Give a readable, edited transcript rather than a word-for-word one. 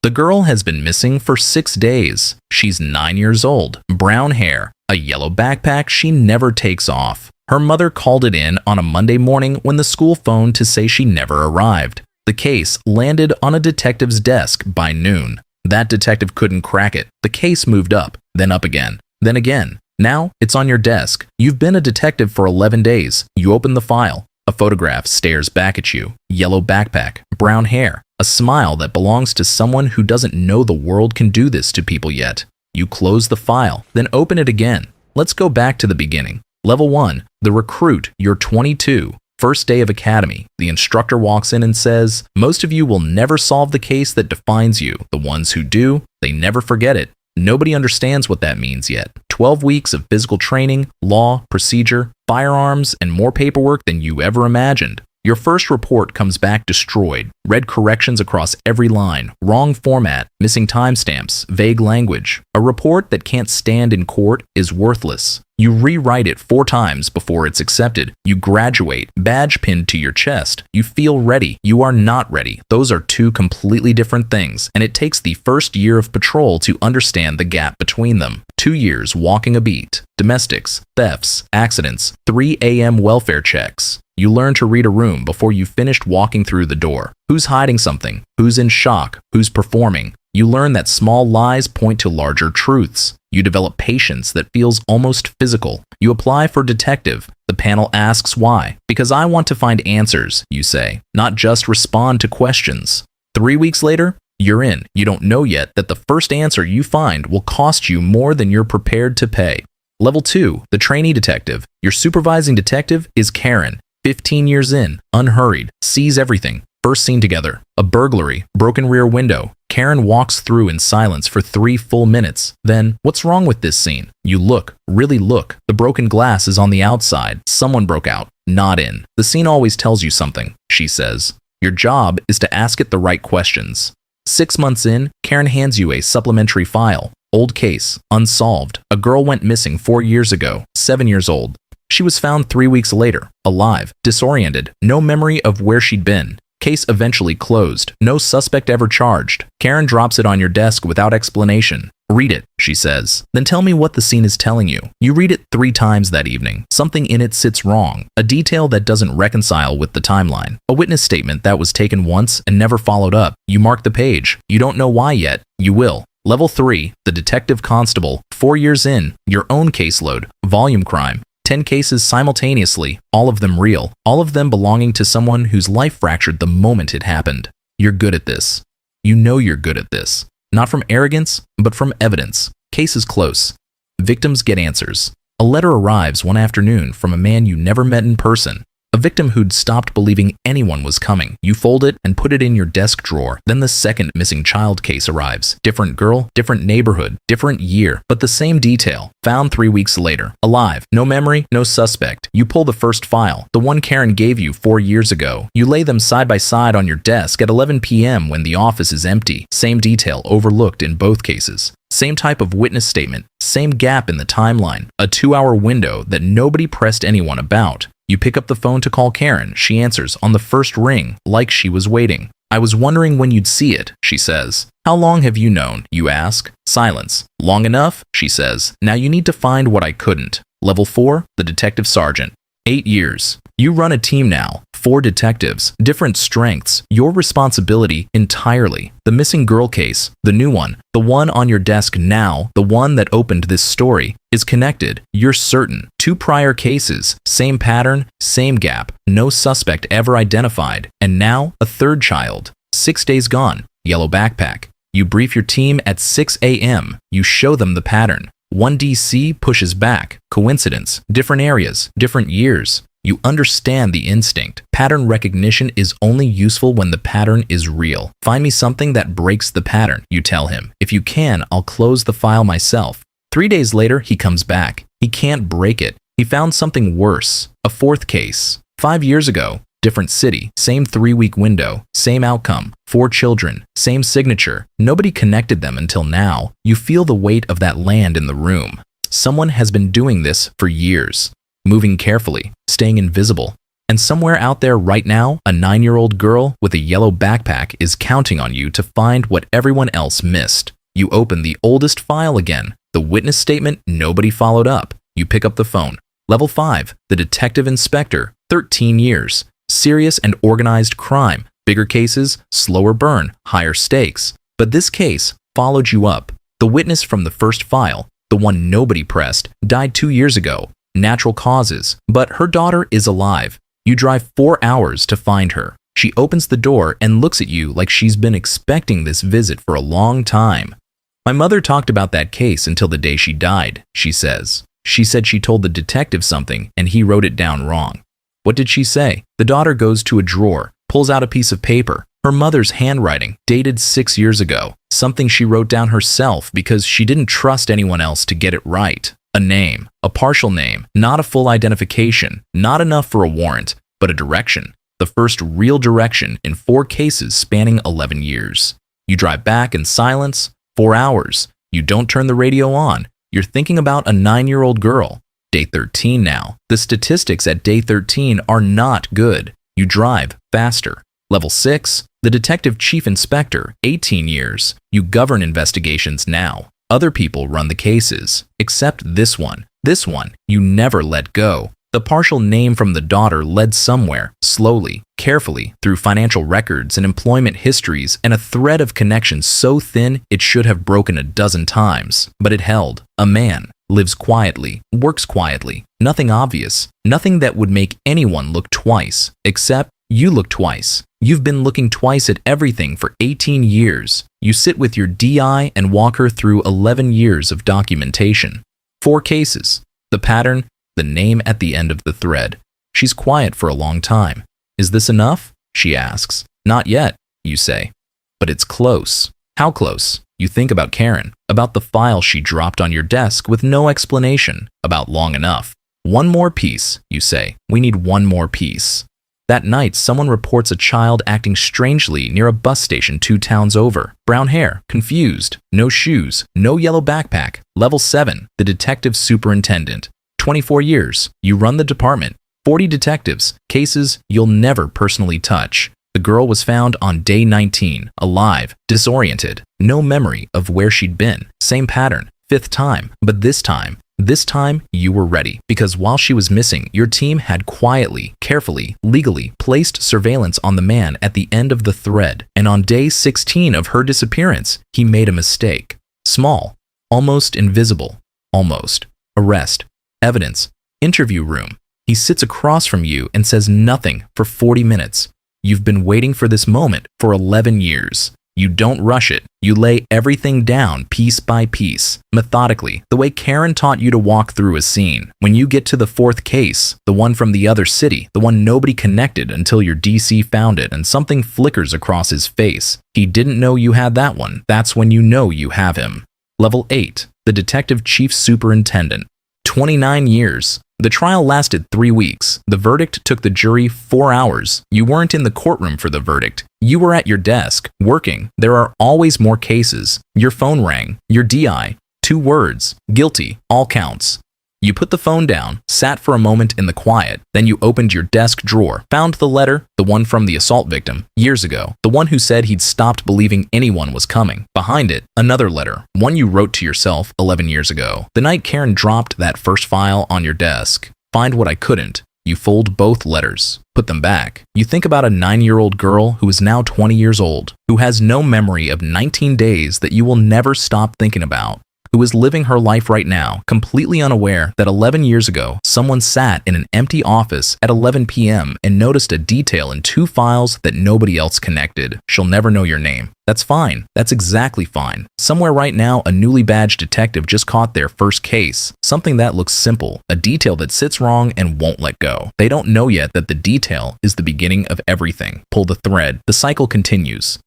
The girl has been missing for 6 days. She's 9 years old, brown hair, a yellow backpack she never takes off. Her mother called it in on a Monday morning when the school phoned to say she never arrived. The case landed on a detective's desk by noon. That detective couldn't crack it. The case moved up, then up again, then again. Now it's on your desk. You've been a detective for 11 days. You open the file. A photograph stares back at you. Yellow backpack, brown hair, a smile that belongs to someone who doesn't know the world can do this to people yet. You close the file, then open it again. Let's go back to the beginning. Level 1, the recruit, you're 22. First day of academy. The instructor walks in and says, most of you will never solve the case that defines you. The ones who do, they never forget it. Nobody understands what that means yet. 12 weeks of physical training, law, procedure, firearms, and more paperwork than you ever imagined. Your first report comes back destroyed. Red corrections across every line, wrong format, missing timestamps, vague language. A report that can't stand in court is worthless. You rewrite it 4 times before it's accepted. You graduate, badge pinned to your chest. You feel ready. You are not ready. Those are 2 completely different things, and it takes the first year of patrol to understand the gap between them. 2 years walking a beat, domestics, thefts, accidents, 3 a.m. welfare checks. You learn to read a room before you finished walking through the door. Who's hiding something? Who's in shock? Who's performing? You learn that small lies point to larger truths. You develop patience that feels almost physical. You apply for detective. The panel asks why. Because I want to find answers, you say, not just respond to questions. 3 weeks later, you're in. You don't know yet that the first answer you find will cost you more than you're prepared to pay. Level 2, the trainee detective. Your supervising detective is Karen. 15 years in, unhurried, sees everything. First scene together, a burglary, broken rear window. Karen walks through in silence for 3 full minutes. Then, what's wrong with this scene? You look, really look. The broken glass is on the outside. Someone broke out, not in. The scene always tells you something, she says. Your job is to ask it the right questions. 6 months in, Karen hands you a supplementary file. Old case, unsolved. A girl went missing 4 years ago, 7 years old. She was found 3 weeks later, alive, disoriented, no memory of where she'd been. Case eventually closed, no suspect ever charged. Karen drops it on your desk without explanation. Read it, she says. Then tell me what the scene is telling you. You read it 3 times that evening. Something in it sits wrong. A detail that doesn't reconcile with the timeline. A witness statement that was taken once and never followed up. You mark the page. You don't know why yet. You will. Level 3, the detective constable. 4 years in, your own caseload, volume crime. 10 cases simultaneously, all of them real, all of them belonging to someone whose life fractured the moment it happened. You're good at this. You know you're good at this. Not from arrogance, but from evidence. Case is close. Victims get answers. A letter arrives one afternoon from a man you never met in person. A victim who'd stopped believing anyone was coming. You fold it and put it in your desk drawer. Then the second missing child case arrives. Different girl, different neighborhood, different year, but the same detail. Found 3 weeks later. Alive. No memory, no suspect. You pull the first file, the one Karen gave you 4 years ago. You lay them side by side on your desk at 11 p.m. when the office is empty. Same detail overlooked in both cases. Same type of witness statement. Same gap in the timeline. A 2-hour window that nobody pressed anyone about. You pick up the phone to call Karen. She answers on the first ring, like she was waiting. I was wondering when you'd see it, she says. How long have you known, you ask. Silence. Long enough, she says. Now you need to find what I couldn't. Level 4, the detective sergeant. 8 years. You run a team now. 4 detectives, different strengths, your responsibility entirely. The missing girl case, the new one, the one on your desk now, the one that opened this story, is connected. You're certain. 2 prior cases, same pattern, same gap, no suspect ever identified. And now, a 3rd child. 6 days gone, yellow backpack. You brief your team at 6 a.m. You show them the pattern. 1 DC pushes back. Coincidence. Different areas, different years. You understand the instinct. Pattern recognition is only useful when the pattern is real. Find me something that breaks the pattern, you tell him. If you can, I'll close the file myself. 3 days later, he comes back. He can't break it. He found something worse. A 4th case. 5 years ago. Different city, same 3-week window, same outcome, 4 children, same signature. Nobody connected them until now. You feel the weight of that land in the room. Someone has been doing this for years. Moving carefully, staying invisible. And somewhere out there right now, a 9-year-old girl with a yellow backpack is counting on you to find what everyone else missed. You open the oldest file again, the witness statement nobody followed up. You pick up the phone. Level 5, the detective inspector, 13 years. Serious and organized crime. Bigger cases, slower burn, higher stakes. But this case followed you up. The witness from the first file, the one nobody pressed, died 2 years ago. Natural causes, but her daughter is alive. You drive 4 hours to find her. She opens the door and looks at you like she's been expecting this visit for a long time. My mother talked about that case until the day she died, she says. She said she told the detective something and he wrote it down wrong. What did she say? The daughter goes to a drawer, pulls out a piece of paper. Her mother's handwriting, dated 6 years ago. Something she wrote down herself because she didn't trust anyone else to get it right. A name, a partial name, not a full identification, not enough for a warrant, but a direction. The first real direction in 4 cases spanning 11 years. You drive back in silence, 4 hours. You don't turn the radio on. You're thinking about a 9-year-old girl. Day 13 now. The statistics at day 13 are not good. You drive faster. Level 6, the detective chief inspector, 18 years. You govern investigations now. Other people run the cases, except this one. This one, you never let go. The partial name from the daughter led somewhere, slowly, carefully, through financial records and employment histories and a thread of connections so thin it should have broken a dozen times. But it held. A man, lives quietly, works quietly, nothing obvious, nothing that would make anyone look twice, except you look twice. You've been looking twice at everything for 18 years. You sit with your DI and walk her through 11 years of documentation. 4 cases. The pattern, the name at the end of the thread. She's quiet for a long time. Is this enough? She asks. Not yet, you say. But it's close. How close? You think about Karen, about the file she dropped on your desk with no explanation, about long enough. One more piece, you say. We need one more piece. That night, someone reports a child acting strangely near a bus station 2 towns over. Brown hair, confused, no shoes, no yellow backpack. Level 7, the detective superintendent. 24 years, you run the department. 40 detectives, cases you'll never personally touch. The girl was found on day 19, alive, disoriented, no memory of where she'd been. Same pattern, 5th time, but this time you were ready, because while she was missing, your team had quietly, carefully, legally placed surveillance on the man at the end of the thread, and on day 16 of her disappearance, he made a mistake. Small, almost invisible, almost. Arrest, evidence, interview room. He sits across from you and says nothing for 40 minutes. You've been waiting for this moment for 11 years. You don't rush it. You lay everything down piece by piece, methodically, the way Karen taught you to walk through a scene. When you get to the 4th case, the one from the other city, the one nobody connected until your DC found it and something flickers across his face. He didn't know you had that one. That's when you know you have him. Level 8, the detective chief superintendent. 29 years. The trial lasted 3 weeks. The verdict took the jury 4 hours. You weren't in the courtroom for the verdict. You were at your desk, working. There are always more cases. Your phone rang. Your DI. 2 words. Guilty. All counts. You put the phone down, sat for a moment in the quiet, then you opened your desk drawer, found the letter, the one from the assault victim, years ago, the one who said he'd stopped believing anyone was coming. Behind it, another letter, one you wrote to yourself 11 years ago, the night Karen dropped that first file on your desk. Find what I couldn't. You fold both letters, put them back. You think about a 9-year-old girl who is now 20 years old, who has no memory of 19 days that you will never stop thinking about, who is living her life right now, completely unaware that 11 years ago, someone sat in an empty office at 11 p.m. and noticed a detail in 2 files that nobody else connected. She'll never know your name. That's fine. That's exactly fine. Somewhere right now, a newly badged detective just caught their first case. Something that looks simple, a detail that sits wrong and won't let go. They don't know yet that the detail is the beginning of everything. Pull the thread. The cycle continues.